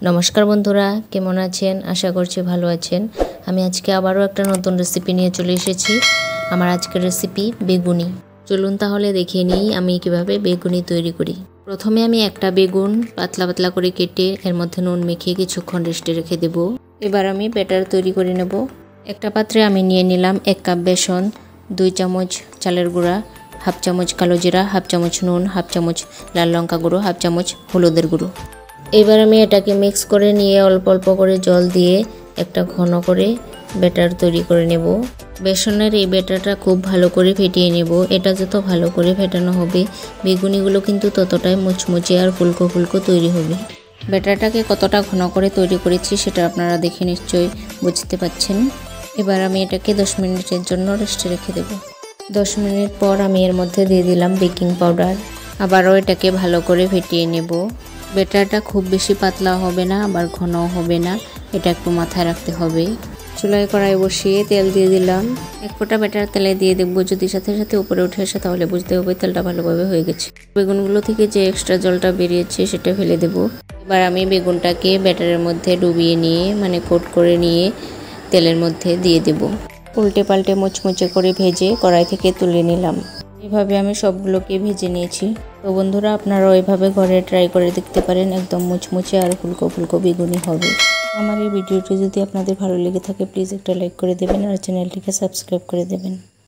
নমস্কার বন্ধুরা, কেমন আছেন? আশা করছি ভালো আছেন। আমি আজকে আবারও একটা নতুন রেসিপি নিয়ে চলে এসেছি। আমার আজকের রেসিপি বেগুনি। চলুন তাহলে দেখিয়ে নিই আমি কিভাবে বেগুনি তৈরি করি। প্রথমে আমি একটা বেগুন পাতলা পাতলা করে কেটে এর মধ্যে নুন মেখে কিছুক্ষণ রেস্টে রেখে দেব। এবার আমি ব্যাটার তৈরি করে নেব। একটা পাত্রে আমি নিয়ে নিলাম 1 কাপ বেসন, 2 চামচ চালের গুঁড়া, হাফ চামচ কালো জিরা, হাফ চামচ নুন, হাফ চামচ লাল লঙ্কা গুঁড়ো, হাফ চামচ হলুদের গুঁড়ো। এবার আমি এটাকে মিক্স করে নিয়ে অল্প অল্প করে জল দিয়ে একটা ঘন করে ব্যাটার তৈরি করে নেব। বেসনের এই ব্যাটারটা খুব ভালো করে ফেটিয়ে নেব। এটা যত ভালো করে ফেটানো হবে বেগুনিগুলো কিন্তু ততটাই মুচমুচে আর ফুলকো ফুলকো তৈরি হবে। ব্যাটারটাকে কতটা ঘন করে তৈরি করেছি সেটা আপনারা দেখে নিশ্চয়ই বুঝতে পাচ্ছেন। এবার আমি এটাকে 10 মিনিটের জন্য রেস্টে রেখে দেব। 10 মিনিট পর আমি এর মধ্যে দিয়ে দিলাম বেকিং পাউডার। আবারও এটাকে ভালো করে ফেটিয়ে নেব। ব্যাটারটা খুব বেশি পাতলা হবে না, আবার ঘনও হবে না, এটা একটু মাথায় রাখতে হবে। চুলায় কড়াই বসিয়ে তেল দিয়ে দিলাম। 1 ফোঁটা ব্যাটার তেলে দিয়ে দেখব যদি সাথে সাথে উপরে উঠে আসে তাহলে বুঝতে হবে তেলটা ভালোভাবে হয়ে গেছে। বেগুনগুলো থেকে যে এক্সট্রা জলটা বেরিয়েছে সেটা ফেলে দেব। এবার আমি বেগুনটাকে ব্যাটারের মধ্যে ডুবিয়ে নিয়ে কোট করে নিয়ে তেলের মধ্যে দিয়ে দেব। উল্টে পাল্টে মুচমুচে করে ভেজে কড়াই থেকে তুলে নিলাম। এভাবে আমি সবগুলোকে ভেজে নিয়েছি। তো বন্ধুরা, আপনারাও এভাবে ঘরে ট্রাই করে দেখতে পারেন, একদম মুচমুচে আর ফুলকো ফুলকো বেগুনি হবে। আমার এই ভিডিওটি যদি আপনাদের ভালো লেগে থাকে প্লিজ একটা লাইক করে দেবেন আর চ্যানেলটিকে সাবস্ক্রাইব করে দেবেন।